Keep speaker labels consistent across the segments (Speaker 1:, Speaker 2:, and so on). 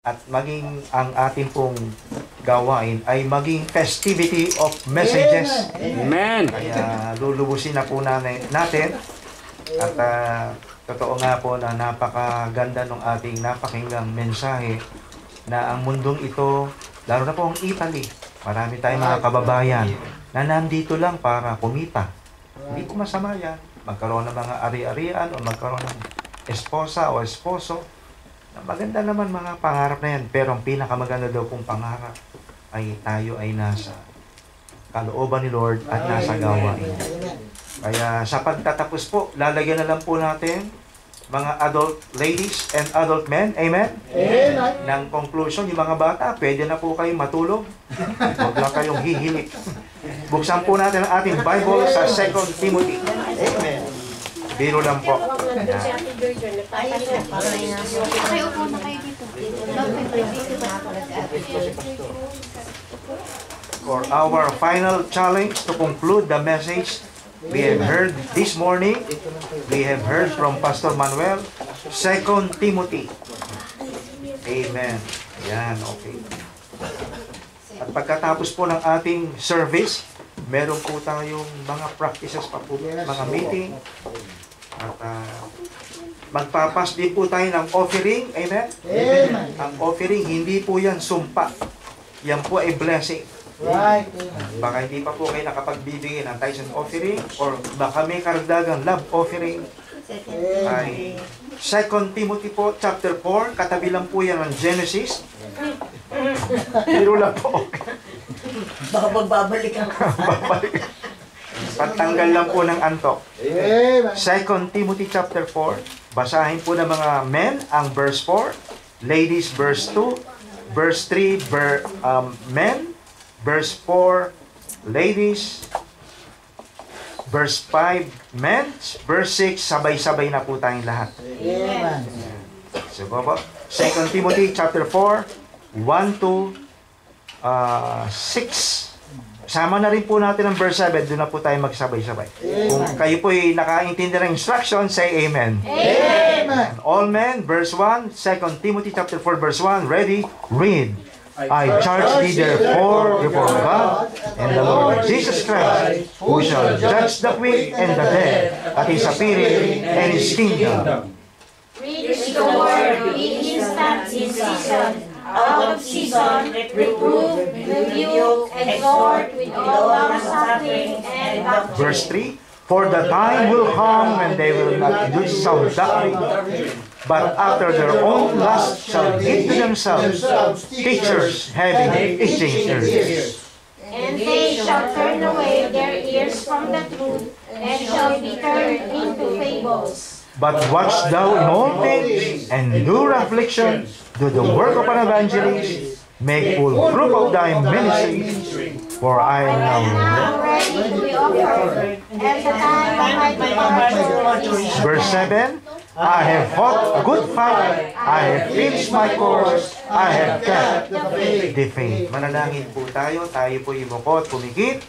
Speaker 1: at maging ang ating pong gawain ay maging festivity of messages.
Speaker 2: Amen.
Speaker 1: Kaya lulubusin na po natin at totoo nga po na napakaganda ng ating napakinggang mensahe na ang mundong ito, lalo na po ang Italy, marami tayong mga kababayan na nandito lang para kumita. Hindi po masama yan. Magkaroon ng mga ari-arian o magkaroon ng esposa o esposo. Maganda naman mga pangarap na yan. Pero ang pinakamaganda daw pong pangarap ay tayo ay nasa kalooban ni Lord at nasa gawain. Kaya sa pagtatapos po, lalagyan na lang po natin mga adult ladies and adult men. Amen?
Speaker 3: Amen.
Speaker 1: Ng conclusion, yung mga bata, pwede na po kayong matulog. Huwag lang kayong hihilik. Buksan po natin ang ating Bible sa 2 Timothy. Amen. Biro lang po. For our final challenge to conclude the message we have heard this morning, we have heard from Pastor Manuel, 2 Timothy. Amen. Yan, okay. At pagkatapos po ng ating service, meron po tayong mga practices pa po, mga meeting. At magpapas din po tayo ng offering. Amen?
Speaker 3: Amen.
Speaker 1: Ang offering, hindi po yan sumpa. Yan po ay blessing.
Speaker 3: Right.
Speaker 1: Baka hindi pa po kayo nakapagbibigay ng tithes and offering or baka may karagdagang love offering. Ay 2 Timothy po, chapter 4, katabi lang po yan ng Genesis. Biro lang po.
Speaker 4: Baka magbabalik ako.
Speaker 1: Babalik. Patanggal lang po ng antok.
Speaker 3: Amen.
Speaker 1: 2 Timothy chapter 4, basahin po ng mga men ang verse 4, ladies verse 2, verse 3 men, verse 4 ladies, verse 5 men, verse 6 sabay-sabay na po tayong lahat.
Speaker 3: Amen.
Speaker 1: So po, 2 Timothy chapter 4, 1 to 6. Sama na rin po natin ang verse 7, doon na po tayo magsabay-sabay. Kung kayo po ay nakaintindi ng instruction, say amen.
Speaker 3: Amen.
Speaker 1: All men, verse 1, 2 Timothy chapter 4, verse 1, ready, read. I charge thee therefore before God and the Lord Jesus Christ, who shall judge the quick and the dead at his appearing and his kingdom.
Speaker 5: Preach the word, be instant in season, out of season, reprove, rebuke, exhort with all long-suffering and doctrine.
Speaker 1: Verse 3, for the time will come when they will not use sound doctrine, but after their own lust shall give to themselves teachers having itching ears.
Speaker 5: And they shall turn away their ears from the truth, and shall be turned into fables.
Speaker 1: But watch thou in all things, endure affliction, do the work of an evangelist, make full proof of thy ministry, for I am now.
Speaker 5: Now ready to be offered, and the time of my departure is.
Speaker 1: Verse 7, I have fought a good fight, I have finished my course, I have kept the faith. Manalangin po tayo po imukot, pumikit.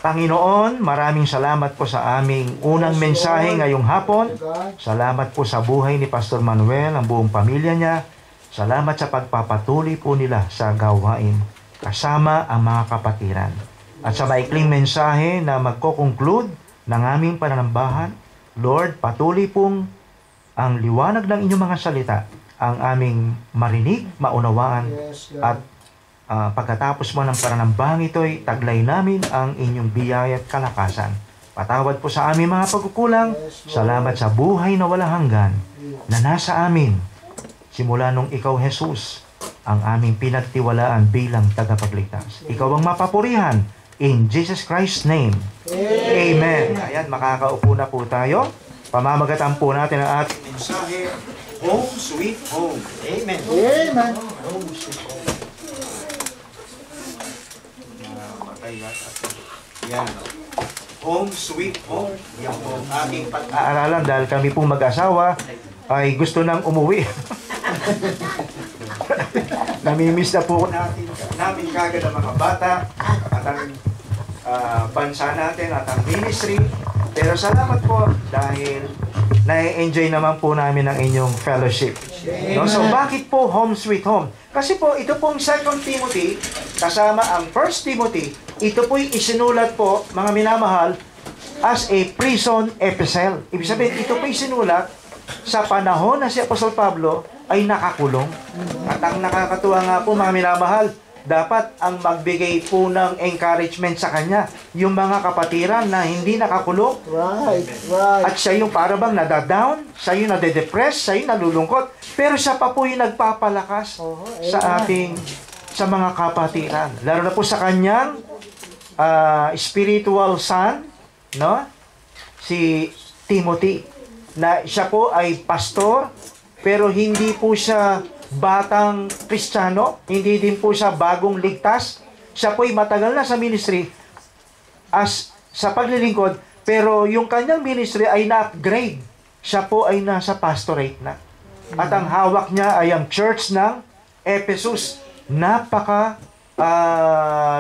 Speaker 1: Panginoon, maraming salamat po sa aming unang mensahe ngayong hapon. Salamat po sa buhay ni Pastor Manuel, ang buong pamilya niya. Salamat sa pagpapatuloy po nila sa gawain, kasama ang mga kapatiran. At sa maikling mensahe na magko-conclude ng aming pananambahan, Lord, patuloy pong ang liwanag ng inyong mga salita, ang aming marinig, maunawaan, at pagkatapos mo ng pananambahang ito'y taglay namin ang inyong biyaya at kalakasan. Patawad po sa aming mga pagkukulang. Salamat sa buhay na walang hanggan na nasa amin. Simula nung ikaw, Jesus, ang aming pinagtiwalaan bilang tagapagligtas. Ikaw ang mapapurihan. In Jesus Christ's name. Amen. Ayan, makakaupo na po tayo. Pamamagatan po natin ang ating mensahe. Home sweet home. Amen.
Speaker 3: Amen.
Speaker 1: Home sweet home. Yan. Home sweet home. Yan po ang ating pag-aaralan dahil kami pong mag-asawa ay gusto nang umuwi. Namimiss na po namin kagad ang mga bata at ang bansa natin at ang ministry. Pero salamat po dahil na-enjoy naman po namin ang inyong fellowship. No? So, bakit po home sweet home? Kasi po, ito pong 2 Timothy, kasama ang 1 Timothy, ito po'y isinulat po, mga minamahal, as a prison epistle. Ibig sabihin, ito po'y sinulat sa panahon na si Apostol Pablo ay nakakulong. At ang nakakatuwa nga po, mga minamahal, dapat ang magbigay po ng encouragement sa kanya, yung mga kapatiran na hindi nakakulong.
Speaker 3: Right, right.
Speaker 1: At siya yung parabang nadadown, siya yung nade-depress, siya yung nalulungkot. Pero siya pa po yung nagpapalakas sa sa mga kapatiran. Lalo na po sa kanyang spiritual son, no? Si Timothy, na siya po ay pastor, pero hindi po siya batang Kristiyano, hindi din po siya bagong ligtas. Siya po ay matagal na sa ministry as sa paglilingkod, pero yung kanyang ministry ay na-upgrade. Siya po ay nasa pastorate na. At ang hawak niya ay ang church ng Ephesus. Napaka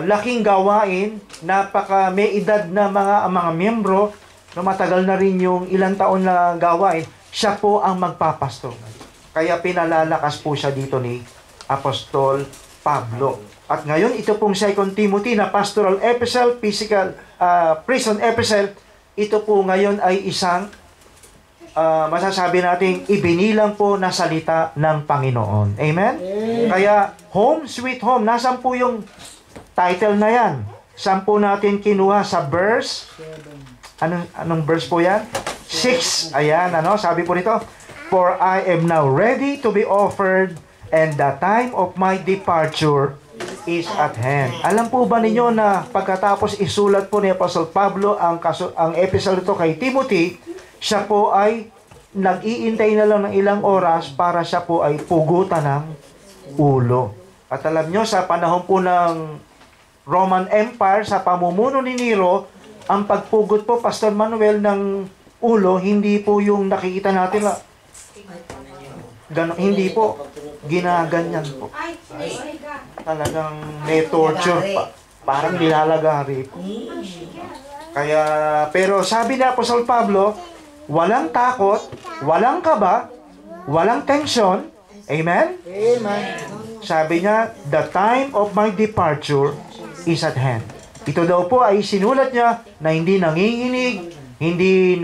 Speaker 1: laking gawain, napaka may edad na mga miyembro, na matagal na rin yung ilang taon na gawain. Siya po ang magpapastor. Kaya pinalalakas po siya dito ni Apostol Pablo. At ngayon, ito pong 2 Timothy na pastoral epistle, prison epistle, ito po ngayon ay isang masasabi nating ibinilang po na salita ng Panginoon. Amen? Kaya, home sweet home, nasan po yung title na yan? Saan po natin kinuha sa verse? Anong verse po yan? 6. Ayan, sabi po nito, "For I am now ready to be offered, and the time of my departure is at hand." Alam po ba ninyo na pagkatapos isulat po ni Apostle Pablo ang epistle ito kay Timothy, siya po ay nag-iintay na lang ng ilang oras para siya po ay pugutan ng ulo. At alam nyo, sa panahon po ng Roman Empire, sa pamumuno ni Nero, ang pagpugot po, Pastor Manuel, ng ulo, hindi po yung nakikita natin na hindi po, ginaganyan po. Talagang may torture pa. Parang nilalagari po. Kaya, pero sabi ni Apostol Pablo, walang takot, walang kaba, walang tensyon. Amen?
Speaker 3: Amen.
Speaker 1: Sabi niya, the time of my departure is at hand. Ito daw po ay sinulat niya na hindi nanginginig, hindi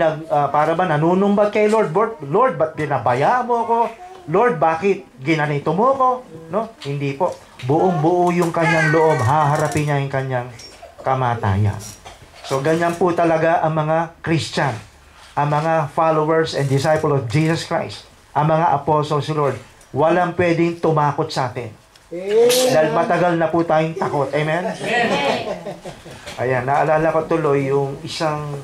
Speaker 1: para ba nanunumbat kay Lord, Lord, ba't binabayaan mo ako? Lord, bakit ginanito mo ko? No? Hindi po. Buong-buo yung kanyang loob, haharapin niya yung kanyang kamatayan. So, ganyan po talaga ang mga Christian, ang mga followers and disciples of Jesus Christ, ang mga apostles si Lord. Walang pwedeng tumakot sa atin. Dahil matagal na po tayong takot. Amen? Ayan, naalala ko tuloy yung isang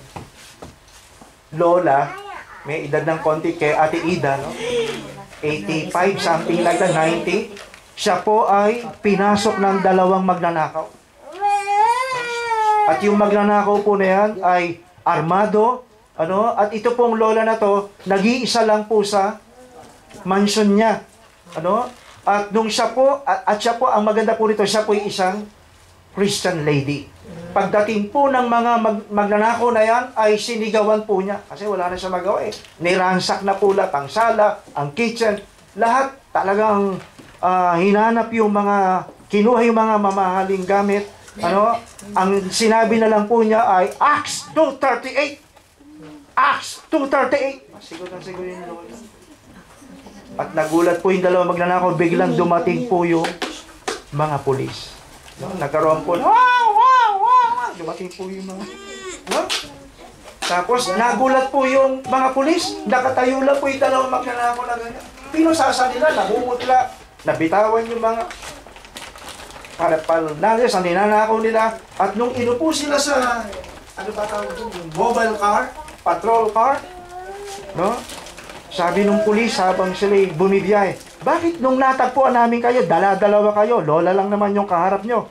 Speaker 1: lola, may edad ng konti kay Ate Ida, no? 85, something like that, 90. Siya po ay pinasok ng 2 magnanakaw. At yung magnanakaw po na yan ay armado, at ito pong lola na to, nag-iisa lang po sa mansion niya. At nung siya po, at siya po, ang maganda po rito, siya po ay isang Christian lady. Pagdating po ng mga magnanakaw na yan, ay sinigawan po niya. Kasi wala na siya magawa eh. Niransak na po lahat, ang sala, ang kitchen, lahat talagang hinanap yung mga, kinuha yung mga mamahaling gamit. Ang sinabi na lang po niya ay, Acts 2:38. Acts 2:38. Siguro na siguro yung lola. At nagulat po yung 2 magnanakaw, biglang dumating po yung mga pulis. Nagkaroon po, dumating po yung mga, Tapos, nagulat po yung mga pulis, nakatayo lang po yung 2 magnanakaw na ganyan. Pinusasa nila, namumutla, nabitawan yung mga parapalnales, ang ninanakaw nila. At nung inupo sila sa, yung mobile car, patrol car, sabi nung pulis habang sila'y bumibiyahe, bakit nung natagpuan namin kayo, dala-dalawa kayo, lola lang naman yung kaharap nyo.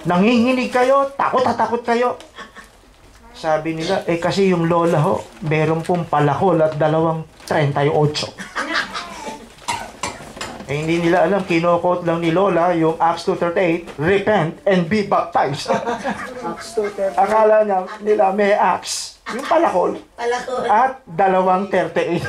Speaker 1: Nanginginig kayo, takot kayo. Sabi nila, kasi yung lola ho, meron pong palakol at 2:38. Hindi nila alam, kinokot lang ni lola yung Acts 2:38, repent and be baptized.
Speaker 3: Acts 2:38.
Speaker 1: Akala nila may Acts. Yung palakol.
Speaker 4: Palakol.
Speaker 1: At 2.38.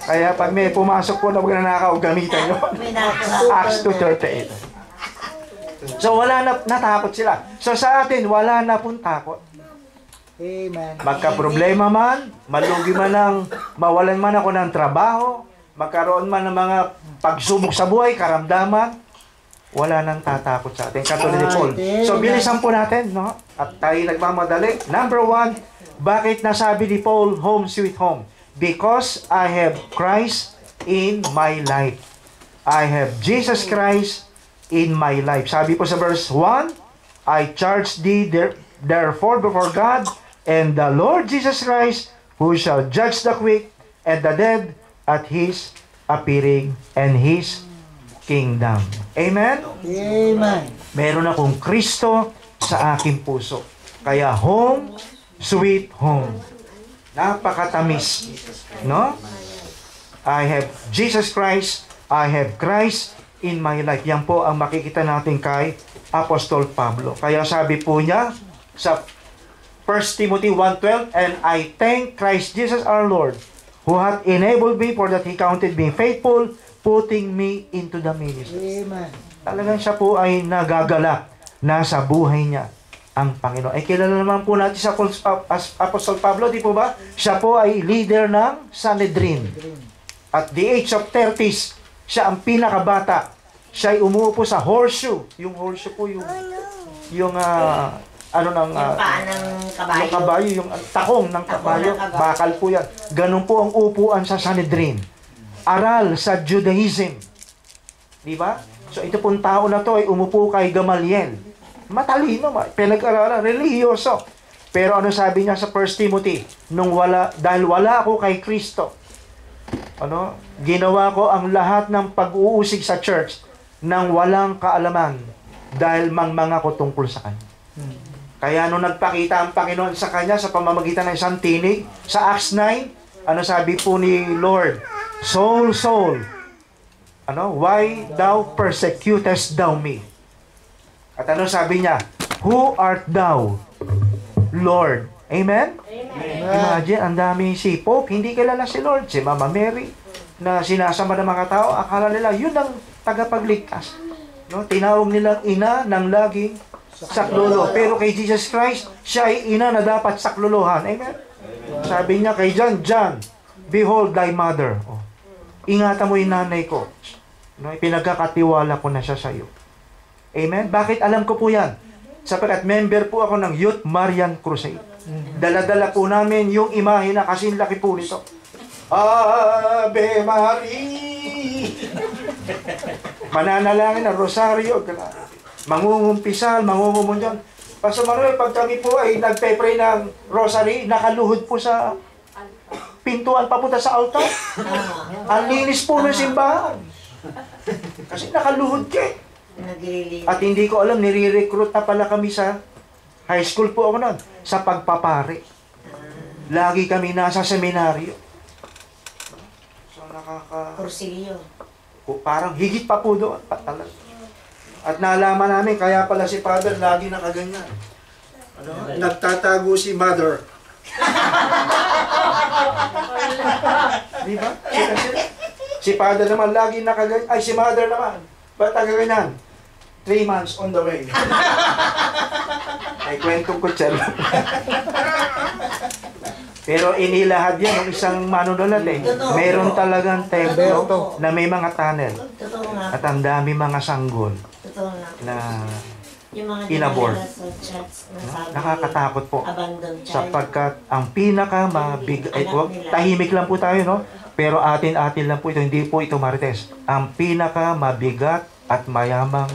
Speaker 1: Kaya pag may pumasok po na magnanakaw, gamitan nyo.
Speaker 4: May nakaw.
Speaker 1: Acts 2.38. So wala na, natakot sila. So sa atin, wala na pong takot.
Speaker 3: Amen.
Speaker 1: Magka-problema man, malugi man ng, mawalan man ako ng trabaho, magkaroon man ng mga pagsubok sa buhay, karamdaman, wala nang tatakot sa atin. Katulad ni Paul. So bilisan po natin, no? At tayo nagmamadali. Number 1, bakit nasabi ni Paul, home sweet home? Because I have Christ in my life. I have Jesus Christ in my life. Sabi po sa verse 1, I charge thee therefore before God and the Lord Jesus Christ, who shall judge the quick and the dead at His appearing and His kingdom. Amen?
Speaker 3: Amen.
Speaker 1: Meron akong Kristo sa aking puso. Kaya home, sweet home. Napakatamis. No? I have Jesus Christ. I have Christ in my life. Yan po ang makikita natin kay Apostol Pablo. Kaya sabi po niya sa 1 Timothy 1:12, and I thank Christ Jesus our Lord, who hath enabled me, for that He counted me faithful, putting me into the ministry.
Speaker 3: Amen.
Speaker 1: Talagang siya po ay nagagalak na sa buhay niya ang Panginoon. Ay kilala naman po natin sa Apostol Pablo, di po ba? Siya po ay leader ng Sanhedrin. At the age of 30s, siya ang pinakabata. Siya ay umuupo sa horseshoe. Yung horseshoe po yung ano ng
Speaker 4: Yung paa ng kabayo.
Speaker 1: yung kabayo, yung takong ng kabayo,
Speaker 4: ng kabayo.
Speaker 1: bakal po yan. Ganun po ang upuan sa Sanhedrin. Aral sa Judaism. Di ba? So ito pong tao na to ay umupo kay Gamaliel. Matalino, pinag-aralan, religyoso. Pero ano sabi niya sa 1 Timothy? Dahil wala ako kay Kristo, ginawa ko ang lahat ng pag-uusig sa church nang walang kaalaman dahil mangmanga ko tungkol sa kanya. Kaya nung nagpakita ang Panginoon sa kanya sa pamamagitan ng isang tinig, sa Acts 9, ano sabi po ni Lord? Saul, Saul, why thou persecutest thou me? At ano sabi niya? Who art thou, Lord? Amen? Imagine, ang dami si Pope, hindi kilala si Lord. Si Mama Mary, na sinasama ng mga tao, akala nila, yun ang tagapagligtas. Tinawag nilang ina ng laging saklolo. Pero kay Jesus Christ, siya ay ina na dapat saklolohan. Amen? Sabi niya kay John, behold thy mother. Ingatan mo yung nanay ko. Pinagkakatiwala ko na siya sa iyo. Amen? Bakit alam ko po yan? Sapagkat member po ako ng Youth Marian Crusade. Dala-dala po namin yung imahe na kasing laki po nito. Ave Maria! Mananalangin ng rosaryo. Mangungumpisal, mangungumunyon. Pastor Manuel, pag kami po ay nagpe-pray ng rosary, nakaluhod po sa pintuan papunta sa altar. Ang linis po ng simbahan. Kasi nakaluhod ka. At hindi ko alam, nire-recruit na pala kami sa high school po ako noon, sa pagpapare. Lagi kami nasa seminaryo. So
Speaker 4: Kursilyo.
Speaker 1: parang higit pa po doon. At nalaman namin, kaya pala si Father lagi nakaganyan. Nagtatago si Mother. Di ba? Si Father naman lagi nakaganyan. Ay, si Mother naman. Ba't nakaganyan? 3 months on the way. Ay, kwentong kutsel. Pero inilahad yan ng isang manunulat eh. Meron talagang templo na may mga tunnel.
Speaker 4: Totoo nga.
Speaker 1: At ang dami mga sanggol
Speaker 4: Totoo nga.
Speaker 1: na
Speaker 4: Yung mga
Speaker 1: inabort.
Speaker 4: dinala sa church na sabi,
Speaker 1: Nakakatakot po.
Speaker 4: abandoned child.
Speaker 1: Sapagkat ang tahimik lang po tayo, no? Pero atin-atin lang po ito, hindi po ito marites. Ang pinakamabigat at mayamang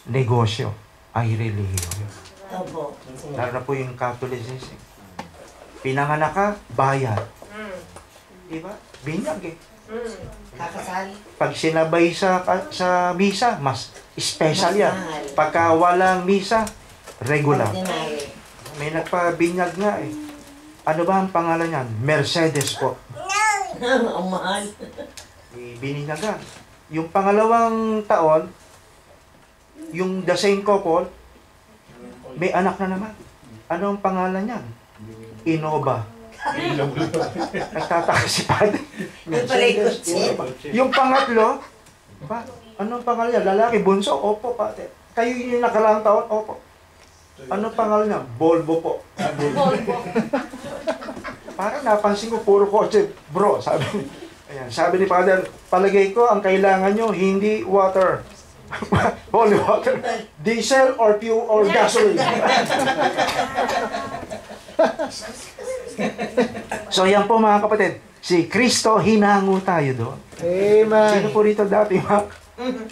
Speaker 1: negosyo ay relihiyon.
Speaker 4: Opo.
Speaker 1: Lalo na po yung Catholicism. Pinanganak ka, bayad. Diba? Binyag eh.
Speaker 4: Kakasal.
Speaker 1: Pag sinabay sa misa, mas special
Speaker 4: Mas
Speaker 1: yan.
Speaker 4: mahal.
Speaker 1: Pagka walang misa, regular.
Speaker 4: Ordinary.
Speaker 1: May nagpabinyag nga eh. Ano ba ang pangalan niyan? Mercedes po.
Speaker 4: Ang mahal.
Speaker 1: Bininyagan. Yung pangalawang taon, yung the same couple, may anak na naman. Anong pangalan niyan? Innova. Nagtataka si Padre. Yung pangatlo, anong pangalan niya? Lalaki, bunso? Opo, Padre. Kayo yung nakaraang taon? Opo. Anong pangalan niya? Volvo po.
Speaker 5: Volvo.
Speaker 1: Parang napansin ko, puro kotse. Bro, sabi. Ayan, sabi ni Father, palagay ko, ang kailangan nyo, hindi water. Holy water. Diesel or fuel or gasoline. So yan po mga kapatid, si Kristo, hinango tayo doon.
Speaker 3: Amen.
Speaker 1: Sino po rito dati mga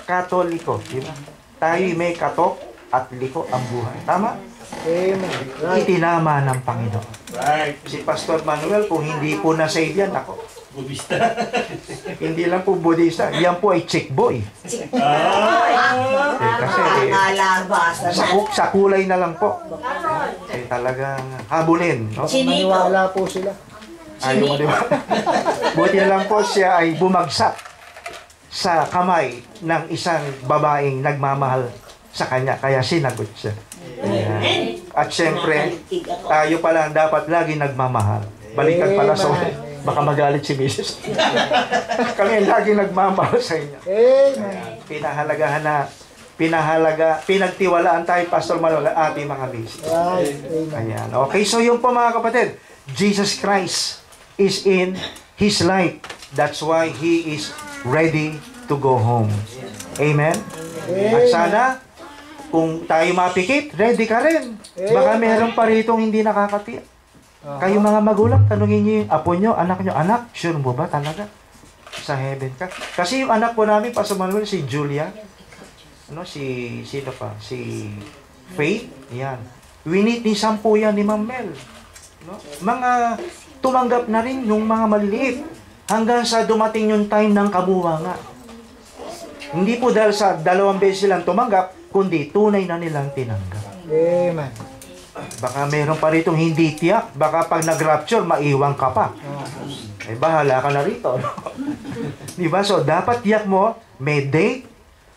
Speaker 1: Katoliko? Diba? Tayo may katok at liko ang buhay. Tama?
Speaker 3: Amen. Right.
Speaker 1: Itinama ng Panginoon.
Speaker 2: Right.
Speaker 1: Si Pastor Manuel, kung hindi po na-save yan, ako,
Speaker 2: Budista.
Speaker 1: hindi lang po Budista, yan po ay chick boy. Kasi
Speaker 4: Nakalabasan
Speaker 1: sa kulay na lang po. Talagang habulin. No?
Speaker 3: Maniwala po sila.
Speaker 1: Ayaw mo, di ba? Buti na lang po siya ay bumagsak sa kamay ng isang babaeng nagmamahal sa kanya. Kaya sinagot siya. Ayan. At syempre, tayo pala dapat lagi nagmamahal. Balikan pala sa baka magalit si Mrs. Kami lagi nagmamahal sa inyo.
Speaker 3: Amen.
Speaker 1: Pinagtiwalaan tayo, Pastor Manuel, ating mga Mrs.
Speaker 3: Right. Amen.
Speaker 1: Ayan. Okay, so yun po mga kapatid. Jesus Christ is in His light. That's why He is ready to go home. Amen? At sana, kung tayo mapikit, ready ka rin. Baka meron pa ritong hindi nakakatiyak. Kayo mga magulang, tanungin niyo yung apo nyo, anak, sure mo ba talaga? Sa heaven ka? Kasi yung anak po namin, Pastor Manuel, si Julia, sino pa? Si Faith, yan. Winitnisan po yan ni Ma'am Mel. No? Mga tumanggap na rin yung mga maliliit hanggang sa dumating yung time ng kabuwanga. Hindi po dahil sa 2 beses silang tumanggap, kundi tunay na nilang tinanggap.
Speaker 3: Amen.
Speaker 1: Baka meron pa ritong hindi tiyak. Baka pag nag-rapture, maiwang ka pa. Eh, bahala ka na rito. No? Diba? So, dapat tiyak mo, may date,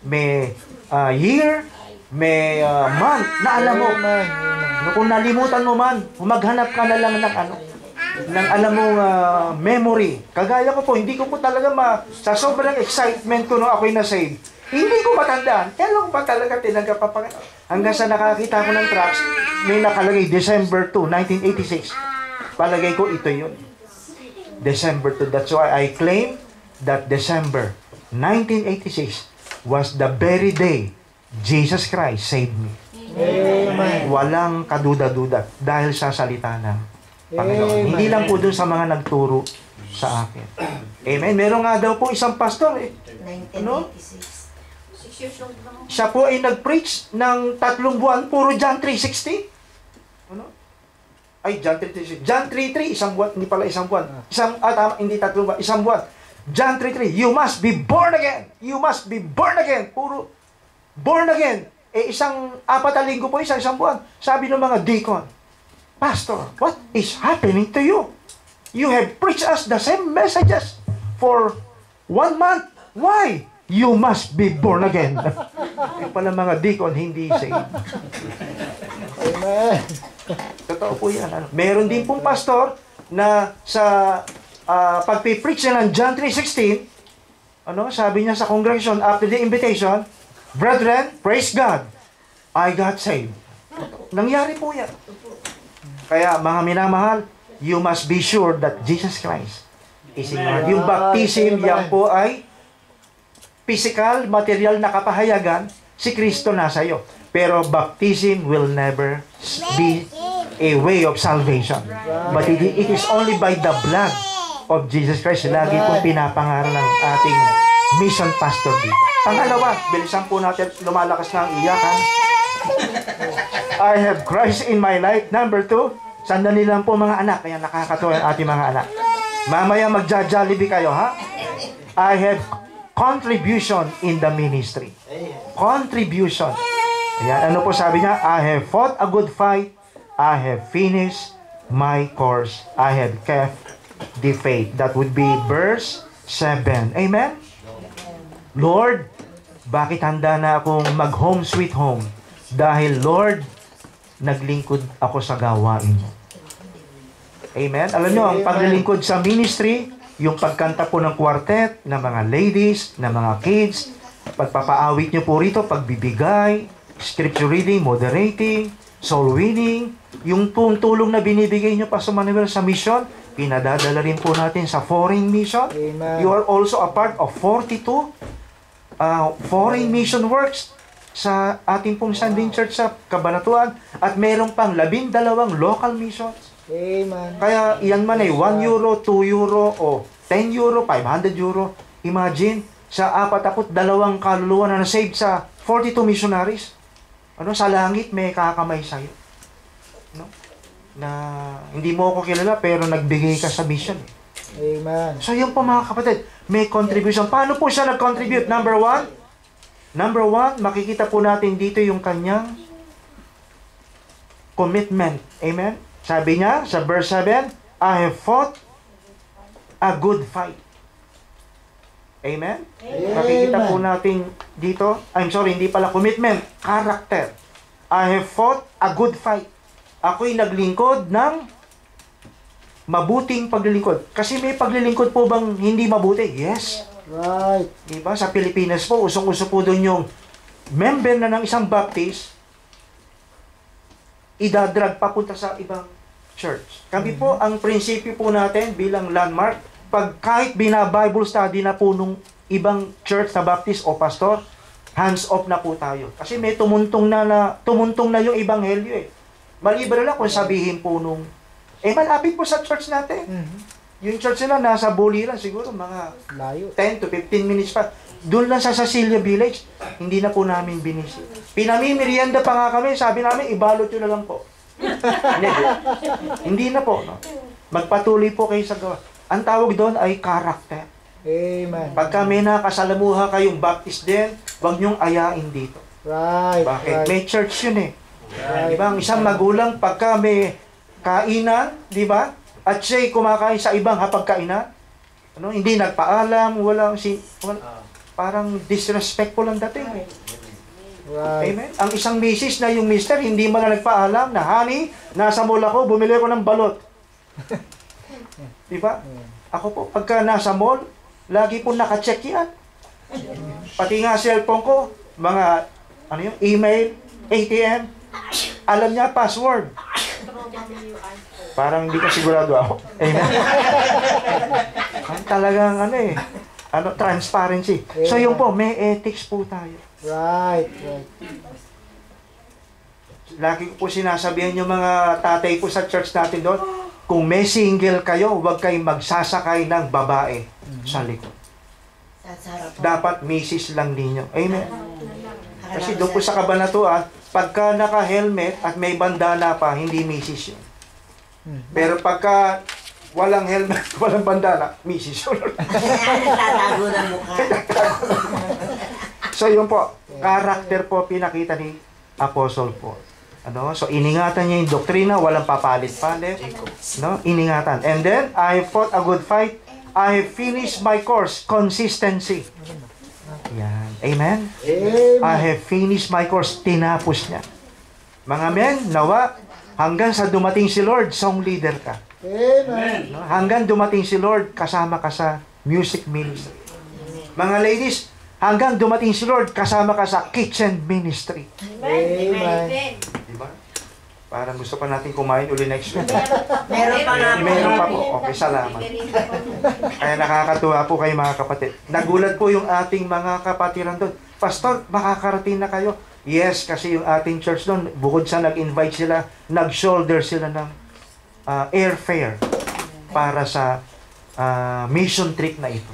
Speaker 1: may year, may month, na alam mo. No, kung nalimutan mo man, maghanap ka na lang ng alam mong memory. Kagaya ko po, hindi ko po talaga sa sobrang excitement ko nung ako'y na-save, hindi ko matandaan. Kailan ko pa talaga tinanggap pa Panginoon? Hanggang sa nakakita ko ng tracks, may nakalagay December 2, 1986. Palagay ko ito yun. December 2. That's why I claim that December 1986 was the very day Jesus Christ saved me.
Speaker 3: Amen.
Speaker 1: Walang kaduda-duda dahil sa salita ng Panginoon. Hindi lang po dun sa mga nagturo sa akin. Amen. Meron nga daw po isang pastor
Speaker 4: 1986.
Speaker 1: Siya po ay nag-preach ng 3 buwan, puro John 3:16. John 3:16. John 3:3, isang buwan, hindi pala isang buwan. Hindi 3 buwan, isang buwan. John 3:3, you must be born again. You must be born again. Puro born again. Isang 4 na linggo po, isang buwan. Sabi ng mga deacon, Pastor, what is happening to you? You have preached us the same messages for 1 month. Why? You must be born again. Yung pala mga deacon, hindi saved.
Speaker 3: Amen.
Speaker 1: Totoo po yan. Meron din pong pastor na sa pagpipreach niya ng John 3:16, sabi niya sa congregation after the invitation, Brethren, praise God, I got saved. Nangyari po yan. Kaya mga minamahal, you must be sure that Jesus Christ is in your heart. Yung baptism, yan po ay physical, material na kapahayagan, si Kristo nasa iyo. Pero baptism will never be a way of salvation. But it is only by the blood of Jesus Christ. Lagi pong pinapangaral ng ating mission pastor dito. Pangalawa, bilisan po natin, lumalakas na ang iyakan. I have Christ in my life. Number 2, sandali lang po mga anak. Kaya nakakatuwa ang ating mga anak. Mamaya magja-Jollibee kayo, ha? I have contribution in the ministry. Contribution. Ayan, ano po sabi niya? I have fought a good fight. I have finished my course. I have kept the faith. That would be verse 7. Amen? Lord, bakit handa na akong mag-home sweet home? Dahil, Lord, naglingkod ako sa gawain mo. Amen? Alam nyo, ang paglilingkod sa ministry, yung pagkanta po ng quartet, ng mga ladies, ng mga kids, pagpapaawit nyo po rito, pagbibigay, scripture reading, moderating, soul winning, yung tulong na binibigay nyo, Pastor Manuel, sa mission, pinadadala rin po natin sa foreign mission.
Speaker 3: Amen.
Speaker 1: You are also a part of 42 foreign mission works sa ating pong Sunday Church sa Cabanatuan at meron pang 12 local missions.
Speaker 3: Amen.
Speaker 1: Kaya iyan man ay 1 euro, 2 euro, o 10 euro, 500 euro. Imagine, sa 42 kaluluwa na na-save sa 42 missionaries. Sa langit may kakamay sa'yo. Na hindi mo ako kilala pero nagbigay ka sa mission.
Speaker 3: Amen.
Speaker 1: So yun po mga kapatid, may contribution. Paano po siya nag-contribute? Number one, makikita po natin dito yung kanyang commitment. Amen? Sabi niya sa verse 7, I have fought a good fight. Amen?
Speaker 3: Amen.
Speaker 1: Makikita po natin dito, hindi pala commitment, character. I have fought a good fight. Ako'y naglingkod ng mabuting paglilingkod. Kasi may paglilingkod po bang hindi mabuti? Yes.
Speaker 3: Right.
Speaker 1: Diba? Sa Pilipinas po, usong-uso po doon yung member na ng isang Baptist, idadrag papunta sa ibang church. Kami po, ang prinsipyo po natin bilang landmark, pag kahit bina-Bible study na po nung ibang church na Baptist o pastor, hands off na po tayo. Kasi may tumuntong na yung ebanghelyo eh. Maliban na lang kung sabihin po nung, malapit po sa church natin. Yung church nila nasa Buliran, siguro mga
Speaker 3: Layo.
Speaker 1: 10 to 15 minutes pa. Doon lang sa Cecilia Village, hindi na po namin binisita. Pinamimerienda pa nga kami, sabi namin, ibalot yun na lang po. Hindi na po. No? Magpatuloy po kayo sa gawa. Ang tawag doon ay character.
Speaker 3: Amen.
Speaker 1: Pagka may nakasalamuha kayong Baptist din, huwag niyong ayain dito.
Speaker 3: Right.
Speaker 1: Bakit?
Speaker 3: Right.
Speaker 1: May church yun eh.
Speaker 3: Right.
Speaker 1: Diba? Ang isang magulang, pagka may kainan, di ba? At siya'y kumakain sa ibang hapagkainan, hindi nagpaalam, parang disrespectful ang dating eh.
Speaker 3: Right.
Speaker 1: Amen? Ang isang misis na yung mister, hindi man na nagpaalam na, honey, nasa mall ako, bumili ako ng balot. Diba? Ako po, pagka nasa mall, lagi po naka-check yan. Pati nga cellphone ko, mga, email, ATM, alam niya password. Parang hindi ko sigurado ako. Amen? Talagang transparency. So yun po, may ethics po tayo.
Speaker 3: Right. Right.
Speaker 1: Lagi ko po sinasabihan yung mga tatay po sa church natin doon, kung may single kayo, huwag kayong magsasakay ng babae sa likod. Dapat misis lang ninyo. Amen? Kasi doon po sa Cabanatuan, pagka naka-helmet at may bandana pa, hindi misis yun. Pero pagka walang helmet, walang bandana, misis yun.
Speaker 4: Tatago ng mukha.
Speaker 1: So yun po, character po pinakita ni Apostle Paul. So iningatan niya yung doktrina, walang papalit-palit. Iningatan. And then, I fought a good fight. I finished my course. Consistency. Yan. Amen?
Speaker 3: Amen.
Speaker 1: I have finished my course. Tinapos niya. Mga men, nawa, hanggang sa dumating si Lord, song leader ka.
Speaker 3: Amen.
Speaker 1: Hanggang dumating si Lord, kasama ka sa music ministry. Mga ladies, hanggang dumating si Lord, kasama ka sa kitchen ministry.
Speaker 3: Amen.
Speaker 1: Diba? Parang gusto pa natin kumain uli next week.
Speaker 4: Meron pa nga po.
Speaker 1: Meron pa po. Okay, salamat. Kaya nakakatuwa po kayo mga kapatid. Nagulat po yung ating mga kapatiran doon. Pastor, makakarating na kayo. Yes, kasi yung ating church doon, bukod sa nag-invite sila, nag-shoulder sila ng airfare para sa mission trip na ito.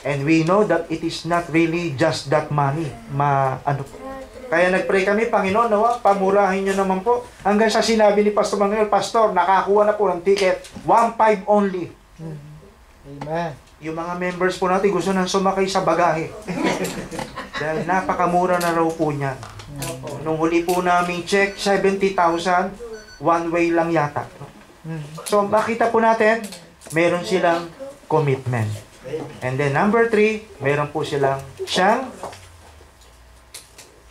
Speaker 1: And we know that it is not really just that money. Kaya nag-pray kami, Panginoon, nawa, pamurahin nyo naman po. Hanggang sa sinabi ni Pastor Manuel, Pastor, nakakuha na po ng ticket. 1.5 only.
Speaker 3: Amen.
Speaker 1: Yung mga members po natin gusto nang sumakay sa bagahe. Dahil napakamura na raw po niyan. Nung huli po namin check, 70,000, one way lang yata. So, makita po natin, meron silang commitment. And then number 3, meron po silang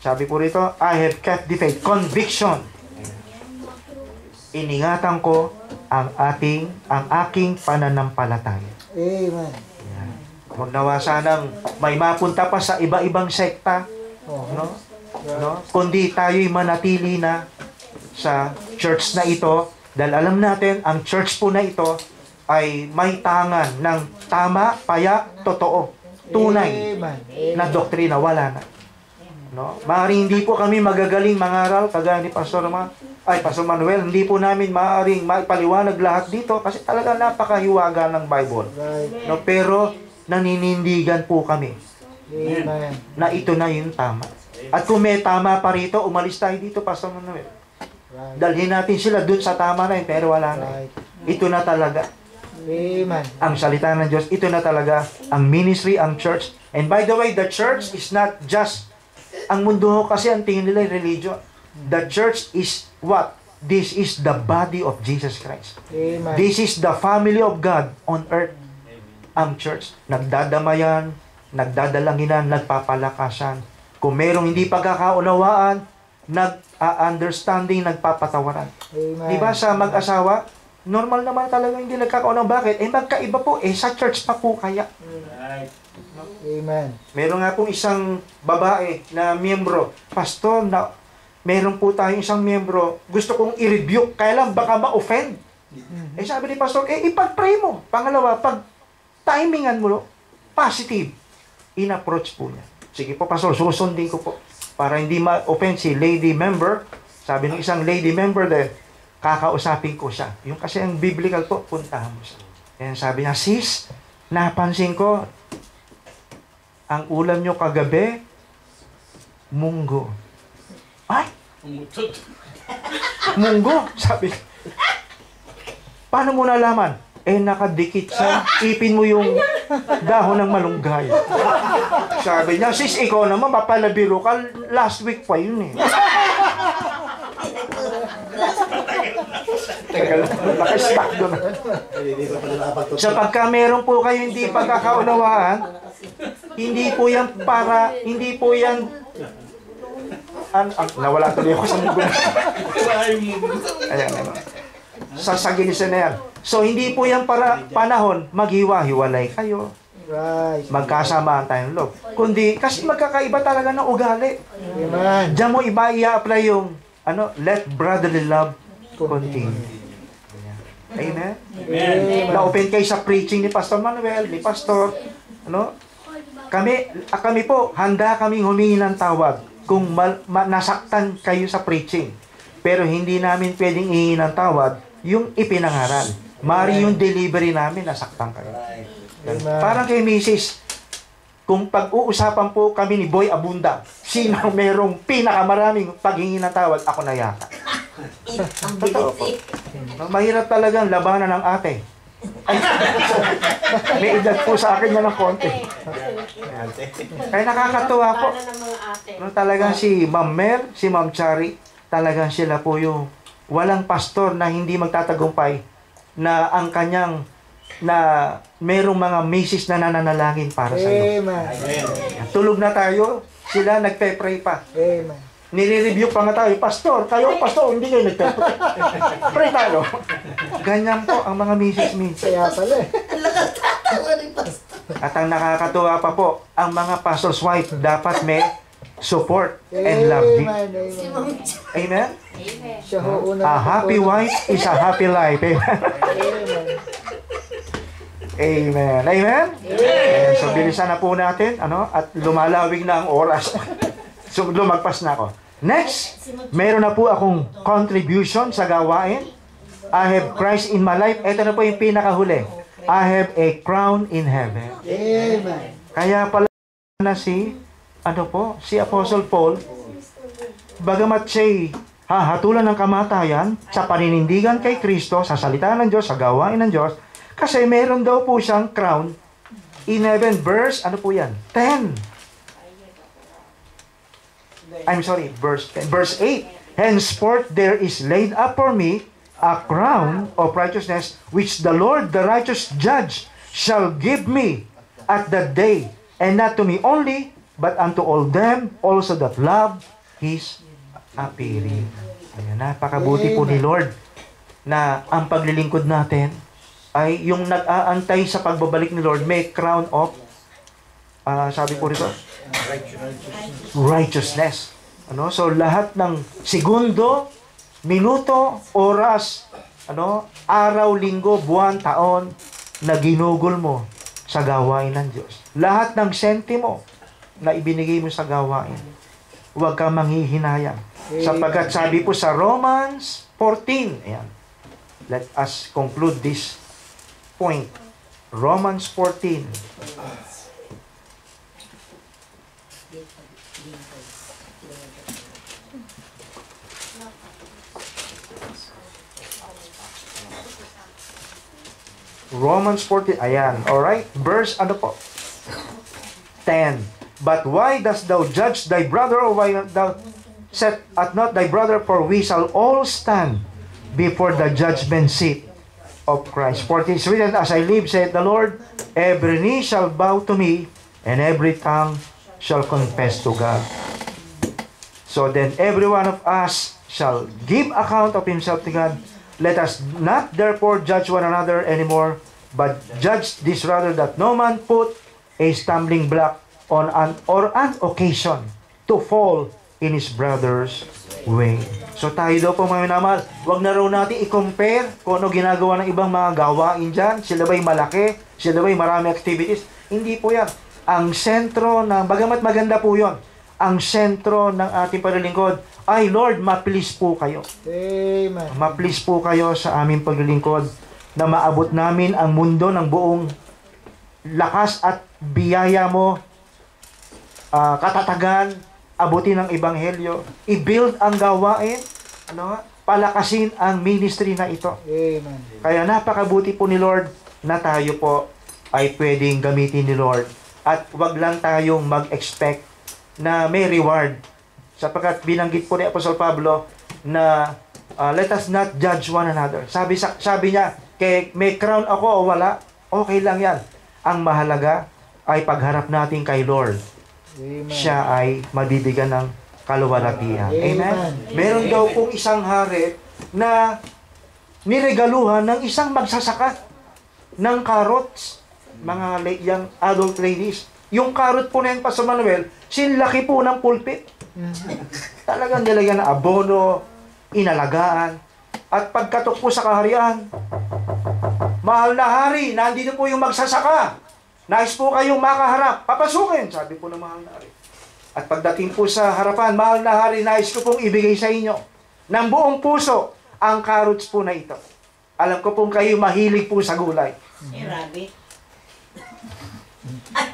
Speaker 1: sabi po rito, I have kept the faith. Conviction. iningatan ko ang aking pananampalataya.
Speaker 3: Amen.
Speaker 1: Yan. Huwag nawa sanang may mapunta pa sa iba-ibang sekta,
Speaker 3: Oh.
Speaker 1: no? No? Kundi tayo'y manatili na sa church na ito, dahil alam natin, ang church po na ito ay may tangan ng tama, payak, totoo, tunay
Speaker 3: Amen.
Speaker 1: na doktrina. Wala na. No? Maaaring hindi po kami magagaling mangaral, kagaya ni Pastor Manuel, hindi po namin maaaring maipaliwanag lahat dito kasi talaga napakahiwaga ng Bible.
Speaker 3: Right.
Speaker 1: No? Pero naninindigan po kami
Speaker 3: Amen.
Speaker 1: na ito na yung tama. At kung may tama pa rito, umalis tayo dito, Pastor Manuel.
Speaker 3: Right.
Speaker 1: Dalhin natin sila dun sa tama na yun, pero wala na.
Speaker 3: Right.
Speaker 1: Ito na talaga
Speaker 3: Amen.
Speaker 1: ang salita ng Diyos. Ito na talaga ang ministry, ang church. And by the way, the church is not just, ang mundo ho kasi ang tingin nila religion. The church is what? This is the body of Jesus Christ.
Speaker 3: Amen.
Speaker 1: This is the family of God on earth. Ang church, nagdadamayan, nagdadalanginan, nagpapalakasan. Kung merong hindi pagkakaunawaan, nag-understanding, nagpapatawaran.
Speaker 3: Amen.
Speaker 1: Di ba sa mag-asawa, normal naman talaga hindi nagkakaunawaan. Bakit? Magkaiba po. Sa church pa po kaya.
Speaker 3: Amen.
Speaker 1: Meron nga pong isang babae na miyembro. Pastor, meron po tayong isang miyembro. Gusto kong i-rebuke. Kaya lang baka ma-offend. Sabi ni Pastor, ipag-pray mo. Pangalawa, pag timingan mo, positive. In-approach po niya. Sige po, Pastor, susundin ko po. Para hindi ma-offend si lady member. Sabi ng isang lady member dahil kakausapin ko siya. Yung kasi ang biblical po, puntahan mo siya. Kaya sabi niya, sis, napansin ko, ang ulam nyo kagabi, munggo. Ay! Munggo, sabi. Paano mo nalaman? Nakadikit sa ipin mo yung dahon ng malunggay. Sabi niya, sis, ikaw naman, papalabiro ka. Last week pa yun eh. Naka-stack doon. So pagka meron po kayo hindi pagkakaunawaan, hindi po yan nawala tuloy ako sa mundo. Ayan, ano. Sasaginisan na yan. So, hindi po yan para panahon, maghiwa-hiwalay kayo.
Speaker 3: Right.
Speaker 1: Magkasamaan tayong loob. Kundi, kasi magkakaiba talaga ng ugali.
Speaker 3: Amen.
Speaker 1: Diyan mo iba i-apply yung, let brotherly love continue. Amen?
Speaker 3: Amen.
Speaker 1: Na-open kayo sa preaching ni Pastor Manuel, ni Pastor, kami po, handa kaming humingi ng tawad kung nasaktan kayo sa preaching. Pero hindi namin pwedeng ihingi ng tawad yung ipinangaral. Mari yung delivery namin, nasaktan kayo.
Speaker 3: Amen.
Speaker 1: Parang kay Mrs., kung pag-uusapan po kami ni Boy Abunda, sino merong pinakamaraming paghingi ng tawad, ako na yata. Totoo po. Mahirap talagang labanan ng ate. Ay, may edad po sa akin yan ng konti. Kaya nakakatuwa po. Talagang si Ma'am Mel, si Ma'am Chari, talagang sila po yung walang pastor na hindi magtatagumpay na ang kanyang na merong mga misis na nananalangin para sa iyo.
Speaker 3: Amen.
Speaker 1: Tulog na tayo, sila nagpe-pray pa.
Speaker 3: Amen.
Speaker 1: Nire-review pa nga tayo, Pastor, hindi kayo nagpe-pray. Pray tayo. Ganyan po ang mga misis.
Speaker 3: Kaya pala eh.
Speaker 1: At ang nakakatuwa pa po, ang mga pastor's wife dapat may support and love.
Speaker 3: Amen.
Speaker 1: Amen?
Speaker 3: Siya ho una.
Speaker 1: A happy wife is a happy life.
Speaker 3: Amen.
Speaker 1: Amen. Amen? Amen. So, bilisan na po natin, at lumalawig na ang oras. So, lumagpas na ako. Next, meron na po akong contribution sa gawain. I have Christ in my life. Ito na po yung pinakahuli. I have a crown in heaven.
Speaker 3: Amen.
Speaker 1: Kaya pala na si Apostle Paul, bagamat siya'y hahatulan ng kamatayan sa paninindigan kay Kristo, sa salita ng Diyos, sa gawain ng Diyos, kasi meron daw po siyang crown in heaven. Verse 10. Verse 8. Henceforth there is laid up for me a crown of righteousness, which the Lord, the righteous judge, shall give me at that day, and not to me only, but unto all them also that love His appearing. Ayan, napakabuti po ni Lord. na ang paglilingkod natin ay yung nag-aantay sa pagbabalik ni Lord, may crown of, sabi ko rito, righteousness. Ano? So, lahat ng segundo, minuto, oras, araw, linggo, buwan, taon, na ginugol mo sa gawain ng Diyos. Lahat ng sentimo na ibinigay mo sa gawain, huwag kang manghihinayang. Sapagkat sabi po sa Romans 14, ayan, let us conclude this point. Romans 14. Romans 14, ayan, alright, verse ano po? 10. But why dost thou judge thy brother, or why thou set at not thy brother, for we shall all stand before the judgment seat of Christ. For it is written, as I live, saith the Lord, every knee shall bow to me, and every tongue shall confess to God. So then every one of us shall give account of himself to God. Let us not therefore judge one another anymore, but judge this rather, that no man put a stumbling block on an occasion to fall in his brother's way. So tayo daw po mga minamahal, huwag na raw natin i-compare kung ano ginagawa ng ibang mga gawain dyan. Sila ba'y malaki? Sila ba'y marami activities? Hindi po yan. Ang sentro ng, bagamat maganda po yon, ang sentro ng ating paglilingkod ay, Lord, ma-please po kayo.
Speaker 3: Amen.
Speaker 1: Ma-please po kayo sa aming paglilingkod na maabot namin ang mundo ng buong lakas at biyaya mo, katatagan, abutin ang ebanghelyo, i-build ang gawain, palakasin ang ministry na ito.
Speaker 3: Amen.
Speaker 1: Kaya napakabuti po ni Lord na tayo po ay pwedeng gamitin ni Lord. At wag lang tayong mag-expect na may reward. Sapagkat binanggit po ni Apostol Pablo na let us not judge one another. Sabi niya, may crown ako o wala, okay lang yan. Ang mahalaga ay pagharap natin kay Lord.
Speaker 3: Amen.
Speaker 1: Siya ay mabibigyan ng kaluwalhatian. Amen? Meron daw pong isang hari na niregaluhan ng isang magsasaka ng carrots, mga young adult ladies. Yung carrot po na yan, Pastor Manuel, sinlaki po ng pulpit. Talagang nilagyan na abono, inalagaan. At pagkatok po sa kaharian, mahal na hari, nandito po yung magsasaka. Nais po kayong makaharap. Papasukin, sabi po ng mahal na hari. At pagdating po sa harapan, mahal na hari, nais ko pong ibigay sa inyo ng buong puso ang carrots po na ito. Alam ko pong kayo mahilig po sa gulay.
Speaker 4: Rabbit.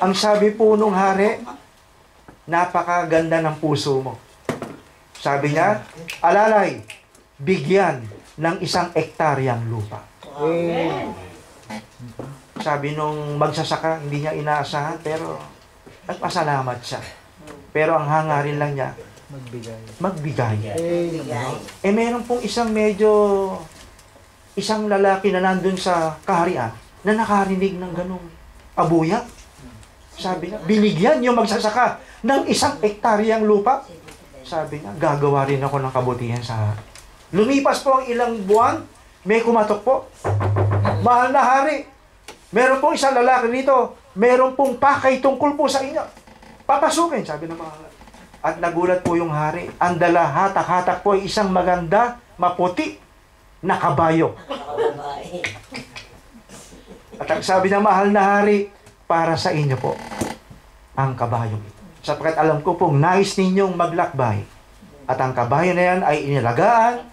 Speaker 1: Ang sabi po nung hari, napakaganda ng puso mo. Sabi niya, alalay, bigyan ng 1 hektaryang lupa.
Speaker 3: Amen.
Speaker 1: Sabi nung magsasaka, hindi niya inaasahan, pero nagpasalamat siya. Pero ang hangarin lang niya, magbigay.
Speaker 3: Amen.
Speaker 1: Meron pong isang lalaki na nandun sa kaharian, na nakarinig ng ganong abuya. Sabi niya, binigyan yung magsasaka ng 1 hektaryang lupa. Sabi niya, gagawa rin ako ng kabutihan sa hari. Lumipas po ang ilang buwan, may kumatok po. Mahal na hari, meron pong isang lalaki dito, meron pong pakay tungkol po sa inyo. Papasukin, sabi ng mga hari. At nagulat po yung hari. Ang dala, hatak-hatak po ay isang maganda, maputi, na kabayo. At ang sabi ng mahal na hari, para sa inyo po, ang kabayong ito. Sapagkat alam ko pong nais ninyong maglakbay. At ang kabayo na yan ay inilagaan,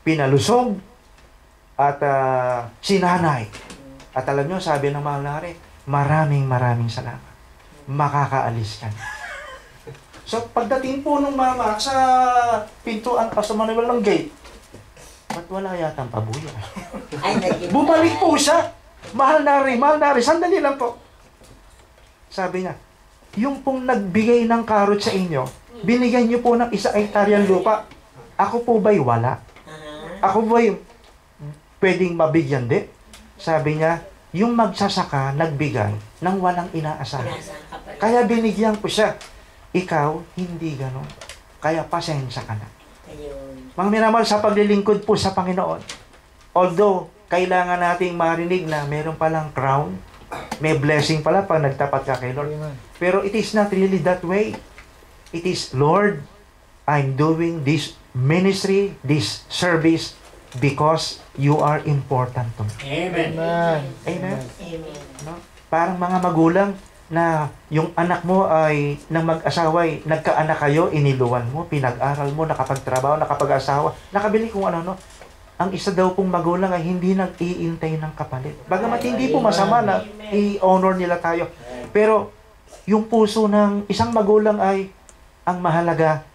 Speaker 1: pinalusog, at sinanay. At alam nyo, sabi ng mahal na hari, maraming salamat. Makakaalis ka na. So, pagdating po ng mama sa pintuan pa sa Manuel ng gate, ba't wala yata ang pabuya? Bumalik po siya. Mahal na rin, sandali lang po. Sabi niya, yung pong nagbigay ng karot sa inyo, binigyan niyo po ng 1 hektaryang lupa. Ako po ba'y wala? Ako ba'y pwedeng mabigyan din? Sabi niya, yung magsasaka, nagbigay ng walang inaasahan. Kaya binigyan ko siya. Ikaw, hindi ganon. Kaya pasensya ka na. Mga minamahal, sa paglilingkod po sa Panginoon, Although, kailangan nating marinig na meron palang crown, may blessing pala pag nagtapat ka kay Lord.
Speaker 3: Amen.
Speaker 1: Pero it is not really that way. It is, Lord, I'm doing this ministry, this service, because you are important to me.
Speaker 2: Amen.
Speaker 3: Amen.
Speaker 1: Amen.
Speaker 4: Amen.
Speaker 1: No? Parang mga magulang na yung anak mo ay nang mag-asawa ay nagkaanak kayo, iniluwan mo, pinag-aral mo, nakapagtrabaho, nakapag-asawa, nakabili kung ano, no? Ang isa daw pong magulang ay hindi nag-iintay ng kapalit. Bagamat hindi po masama na i-honor nila tayo. Pero yung puso ng isang magulang ay ang mahalaga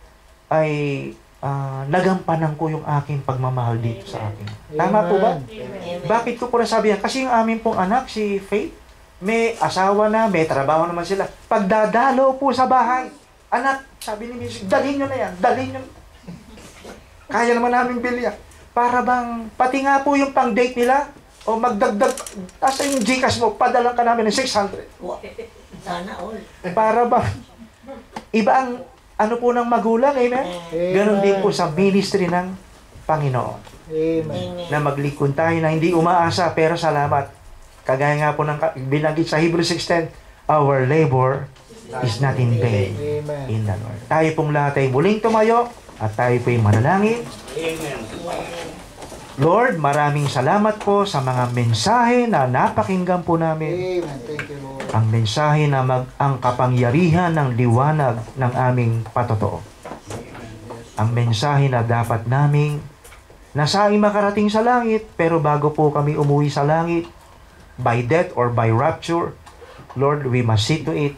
Speaker 1: ay nagampanan ko yung aking pagmamahal dito sa akin. Tama po ba?
Speaker 4: Amen.
Speaker 1: Bakit ko po nasabi yan? Kasi yung aming pong anak, si Faith, may asawa na, may trabaho naman sila. Pagdadalo po sa bahay, anak, sabi ni Miss, dalhin nyo na yan, dalhin nyo. Kaya naman namin bilya. Para bang, pati nga po yung pang-date nila, o magdagdag, asa yung Gcash mo, padalang ka namin ng 600.
Speaker 4: Wa- Sana all.
Speaker 1: Para bang, iba ang, ano po ng magulang, amen? Ganon din po sa ministry ng Panginoon.
Speaker 3: Amen.
Speaker 4: Amen.
Speaker 1: Na maglikod tayo na hindi umaasa, pero salamat. Kagaya nga po ng binanggit sa Hebrews 6:10, our labor is not in vain
Speaker 3: Amen.
Speaker 1: in the Lord. Tayo pong lahat ay muling tumayo at tayo po ay manalangin.
Speaker 2: Amen.
Speaker 1: Lord, maraming salamat po sa mga mensahe na napakinggan po namin.
Speaker 3: Amen. Thank you, Lord.
Speaker 1: Ang mensahe na ang kapangyarihan ng liwanag ng aming patotoo. Ang mensahe na dapat naming nasaing makarating sa langit, pero bago po kami umuwi sa langit, by death or by rapture, Lord, we must see to it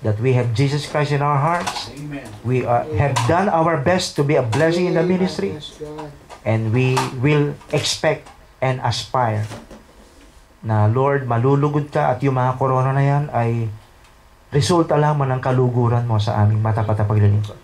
Speaker 1: that we have Jesus Christ in our hearts.
Speaker 2: Amen.
Speaker 1: We have done our best to be a blessing in the ministry,
Speaker 3: Yes, God.
Speaker 1: and we will expect and aspire na, Lord, malulugod ka at yung mga korona na yan ay resulta lamang ng kaluguran mo sa aming matapat na paglilingkod.